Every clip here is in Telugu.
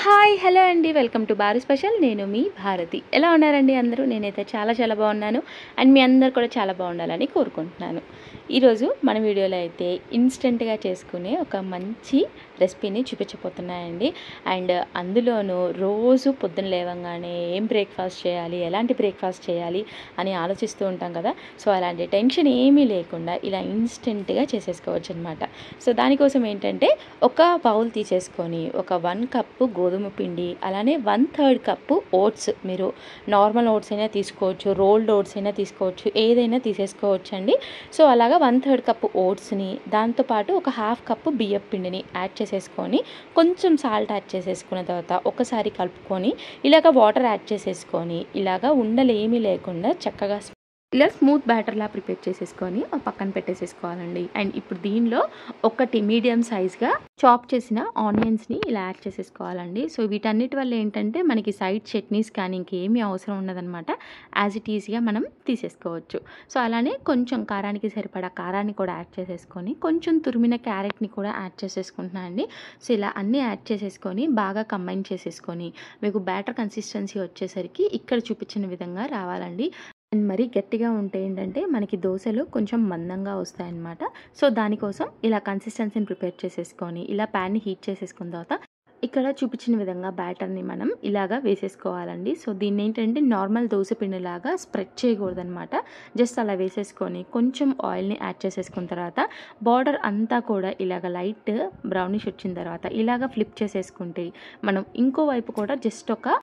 హాయ్ హలో అండి, వెల్కమ్ టు భారత్ స్పెషల్. నేను మీ భారతి. ఎలా ఉన్నారండి అందరూ? నేనైతే చాలా బాగున్నాను అండ్ మీ అందరు కూడా చాలా బాగుండాలని కోరుకుంటున్నాను. ఈరోజు మన వీడియోలో అయితే ఇన్స్టెంట్గా చేసుకునే ఒక మంచి రెసిపీని చూపించబోతున్నాయండి. అండ్ అందులోనూ రోజు పొద్దున లేవగానే ఏం బ్రేక్ఫాస్ట్ చేయాలి, ఎలాంటి బ్రేక్ఫాస్ట్ చేయాలి అని ఆలోచిస్తూ ఉంటాం కదా. సో అలాంటి టెన్షన్ ఏమీ లేకుండా ఇలా ఇన్స్టెంట్గా చేసేసుకోవచ్చు అనమాట. సో దానికోసం ఏంటంటే ఒక బౌల్ తీసేసుకొని ఒక 1 కప్పు గోధుమ పిండి, అలానే 1/3 కప్పు ఓట్స్. మీరు నార్మల్ ఓట్స్ అయినా తీసుకోవచ్చు, రోల్డ్ ఓట్స్ అయినా తీసుకోవచ్చు, ఏదైనా తీసేసుకోవచ్చు అండి. సో అలాగా 1/3 కప్పు ఓట్స్ని, దాంతోపాటు ఒక 1/2 కప్పు బియ్యం పిండిని యాడ్ చేసేసుకొని కొంచెం సాల్ట్ యాడ్ చేసేసుకున్న తర్వాత ఒకసారి కలుపుకొని ఇలాగ వాటర్ యాడ్ చేసేసుకొని ఇలాగ ఉండలు ఏమీ లేకుండా చక్కగా ఇలా స్మూత్ బ్యాటర్లా ప్రిపేర్ చేసేసుకొని పక్కన పెట్టేసేసుకోవాలండి. అండ్ ఇప్పుడు దీనిలో ఒకటి మీడియం సైజ్గా చాప్ చేసిన ఆనియన్స్ని ఇలా యాడ్ చేసేసుకోవాలండి. సో వీటన్నిటి వల్ల ఏంటంటే మనకి సైడ్ చట్నీస్ కానీ ఇంకేమీ అవసరం ఉండదన్నమాట. యాజ్ ఇట్ ఈజీగా మనం తీసేసుకోవచ్చు. సో అలానే కొంచెం కారానికి సరిపడా కారాన్ని కూడా యాడ్ చేసేసుకొని కొంచెం తురిమిన క్యారెట్ని కూడా యాడ్ చేసేసుకుంటున్నాను అండి. సో ఇలా అన్నీ యాడ్ చేసేసుకొని బాగా కంబైన్ చేసేసుకొని మీకు బ్యాటర్ కన్సిస్టెన్సీ వచ్చేసరికి ఇక్కడ చూపించిన విధంగా రావాలండి. అండ్ మరీ గట్టిగా ఉంటే ఏంటంటే మనకి దోశలు కొంచెం మందంగా వస్తాయన్నమాట. సో దానికోసం ఇలా కన్సిస్టెన్సీని ప్రిపేర్ చేసేసుకొని ఇలా ప్యాన్ని హీట్ చేసేసుకున్న తర్వాత ఇక్కడ చూపించిన విధంగా బ్యాటర్ని మనం ఇలాగా వేసేసుకోవాలండి. సో దీన్ని ఏంటంటే నార్మల్ దోశ పిండిలాగా స్ప్రెడ్ చేయకూడదనమాట. జస్ట్ అలా వేసేసుకొని కొంచెం ఆయిల్ని యాడ్ చేసేసుకున్న తర్వాత బార్డర్ అంతా కూడా ఇలాగ లైట్ బ్రౌనిష్ వచ్చిన తర్వాత ఇలాగ ఫ్లిప్ చేసేసుకుంటే మనం ఇంకో వైపు కూడా జస్ట్ ఒక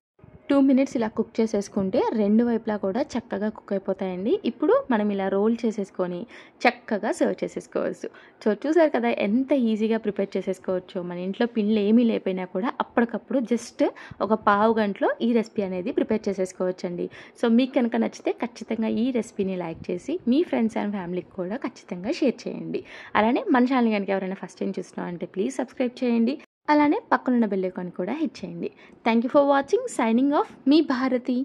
2 మినిట్స్ ఇలా కుక్ చేసేసుకుంటే రెండు వైపులా కూడా చక్కగా కుక్ అయిపోతాయండి. ఇప్పుడు మనం ఇలా రోల్ చేసేసుకొని చక్కగా సర్వ్ చేసేసుకోవచ్చు. సో చూసారు కదా ఎంత ఈజీగా ప్రిపేర్ చేసేసుకోవచ్చు. మన ఇంట్లో పిండిలు ఏమీ లేకపోయినా కూడా అప్పటికప్పుడు జస్ట్ ఒక పావు గంటలో ఈ రెసిపీ అనేది ప్రిపేర్ చేసేసుకోవచ్చు అండి. సో మీకు కనుక నచ్చితే ఖచ్చితంగా ఈ రెసిపీని లైక్ చేసి మీ ఫ్రెండ్స్ అండ్ ఫ్యామిలీకి కూడా ఖచ్చితంగా షేర్ చేయండి. అలానే మన ఛానల్ కనుక ఎవరైనా ఫస్ట్ టైం చూస్తున్నారంటే ప్లీజ్ సబ్స్క్రైబ్ చేయండి. అలానే పక్కనున్న బెల్ ఐకాన్ కూడా హిట్ చేయండి. Thank you for watching. Signing off మీ భారతి.